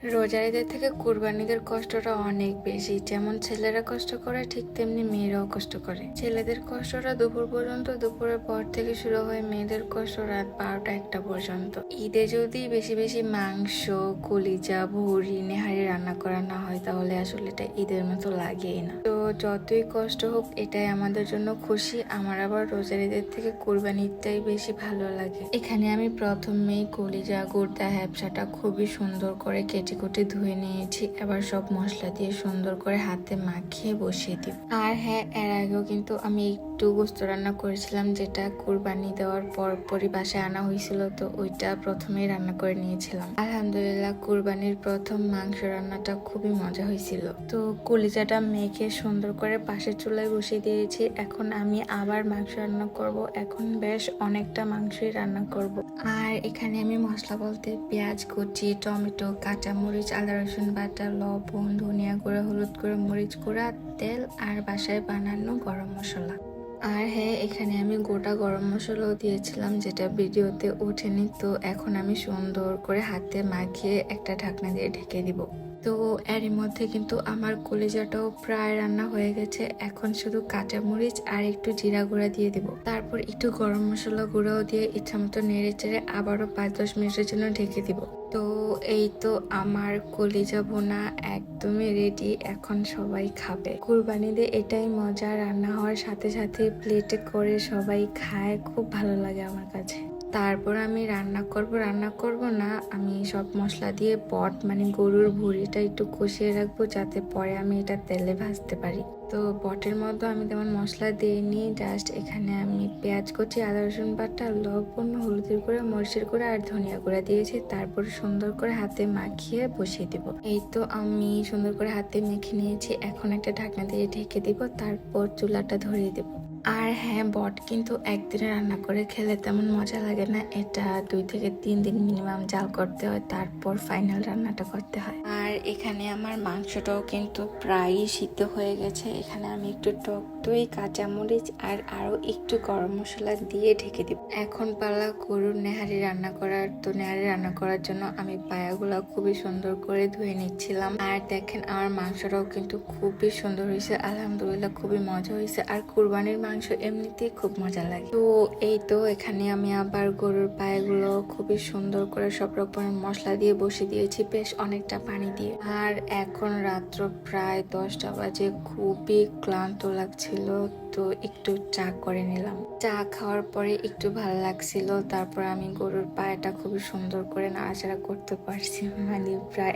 রোজার ঈদের থেকে কুরবানিদের কষ্টটা অনেক বেশি। যেমন ছেলেরা কষ্ট করে, ঠিক তেমনি মেয়েরাও কষ্ট করে। ছেলেদের কষ্টটা দুপুর পর্যন্ত, দুপুরের পর থেকে শুরু হয় মেয়েদের কষ্ট রাত 12টা-1টা পর্যন্ত। ঈদে যদি বেশি বেশি মাংস, কলিজা, ভুড়ি, নেহারি রান্না করা না হয় তাহলে আসলে এটা ঈদের মতো লাগেই না। তো যতই কষ্ট হোক এটাই আমাদের জন্য খুশি। আমার আবার রোজার ঈদের থেকে কুরবানি ঈদটাই বেশি ভালো লাগে। এখানে আমি প্রথমেই কলিজা, গুর্দা, হ্যাপসাটা খুবই সুন্দর করে কেটে কুটে ধুয়ে নিয়েছি। এবার সব মশলা দিয়ে সুন্দর করে হাতে মাখিয়ে বসিয়ে দিব। আর হ্যাঁ, এর আগেও কিন্তু আমি একটু গোস্ত রান্না করেছিলাম, যেটা কুরবানি দেওয়ার পরই বাসায় আনা হয়েছিল। তো ওইটা প্রথমেই রান্না করে নিয়েছিলাম। আলহামদুলিল্লাহ, কুরবানির প্রথম মাংস রান্নাটা খুবই মজা হয়েছিল। তো কলিজাটা মেখে সুন্দর করে পাশের চুলায় বসিয়ে দিয়েছি। এখন আমি আবার মাংস রান্না করব। এখন বেশ অনেকটা মাংসই রান্না করব। আর এখানে আমি মশলা বলতে পেঁয়াজ কুচি, টমেটো, কাঁচামরিচ, আদা রসুন বাটা, লবণ, ধনিয়া গুঁড়া, হলুদ গুঁড়া, মরিচ গুঁড়া, তেল আর বাসায় বানানো গরম মশলা। আর হ্যাঁ, এখানে আমি গোটা গরম মশলাও দিয়েছিলাম, যেটা ভিডিওতে ওঠেনি। তো এখন আমি সুন্দর করে হাতে মাখিয়ে একটা ঢাকনা দিয়ে ঢেকে দিব। তো এরই মধ্যে কিন্তু আমার কলিজাটাও প্রায় রান্না হয়ে গেছে। এখন শুধু কাঁচামরিচ আর একটু জিরা গুঁড়া দিয়ে দিব। তারপর একটু গরম মশলা গুঁড়াও দিয়ে ইচ্ছা মতো নেড়ে চেড়ে আবারও 5-10 মিনিটের জন্য ঢেকে দিব। তো এই তো আমার কলিজা ভুনা একদমই রেডি। এখন সবাই খাবে। কুরবানিতে এটাই মজা, রান্না হওয়ার সাথে সাথে প্লেটে করে সবাই খায়, খুব ভালো লাগে আমার কাছে। তারপর আমি রান্না করব না, আমি সব মশলা দিয়ে মানে গরুর ভুঁড়িটা একটু কষিয়ে রাখবো, যাতে পরে আমি এটা তেলে ভাজতে পারি। তো বটের মধ্যে আমি তেমন মশলা দিইনি, জাস্ট এখানে আমি পেঁয়াজ কুচি, আদা রসুন বাটা, লবণ, হলুদের গুঁড়া, মরিচের গুঁড়া আর ধনিয়া গুঁড়া দিয়েছি। তারপর সুন্দর করে হাতে মাখিয়ে বসিয়ে দিব। এই তো আমি সুন্দর করে হাতে মেখে নিয়েছি। এখন একটা ঢাকনা দিয়ে ঢেকে দিব, তারপর চুলাটা ধরিয়ে দেব। আর হ্যাঁ, বট কিন্তু একদিনে রান্না করে খেলে তেমন মজা লাগে না। এটা 2 থেকে 3 দিন মিনিমাম জাল করতে হয়, তারপর ফাইনাল রান্নাটা করতে হয়। আর এখানে আমার মাংসটাও কিন্তু প্রায়ই সিদ্ধ হয়ে গেছে। এখানে আমি একটু টক দই, কাঁচামরিচ আর আরো একটু গরম মশলা দিয়ে ঢেকে দিব। এখন পালা গরুর নেহারি রান্না করার। তো নেহারি রান্না করার জন্য আমি পায়াগুলো খুবই সুন্দর করে ধুয়ে নিচ্ছিলাম। আর দেখেন, আমার মাংসটাও কিন্তু খুবই সুন্দর হয়েছে। আলহামদুলিল্লাহ, খুবই মজা হয়েছে। আর কুরবানির মাংস এমনিতেই খুব মজা লাগে। তো এই তো এখানে আমি আবার গরুর পায়েগুলো খুবই সুন্দর করে সব রকমের মশলা দিয়ে বসিয়ে দিয়েছি, বেশ অনেকটা পানি দিয়ে। আর এখন রাত্র প্রায় 10টা বাজে, খুবই ক্লান্ত লাগছিল। তো একটু চা করে নিলাম। চা খাওয়ার পরে একটু ভালো লাগছিল। তারপর আমি গরুর পায়েটা খুবই সুন্দর করে নাড়াচাড়া করতে পারছি, মানে প্রায়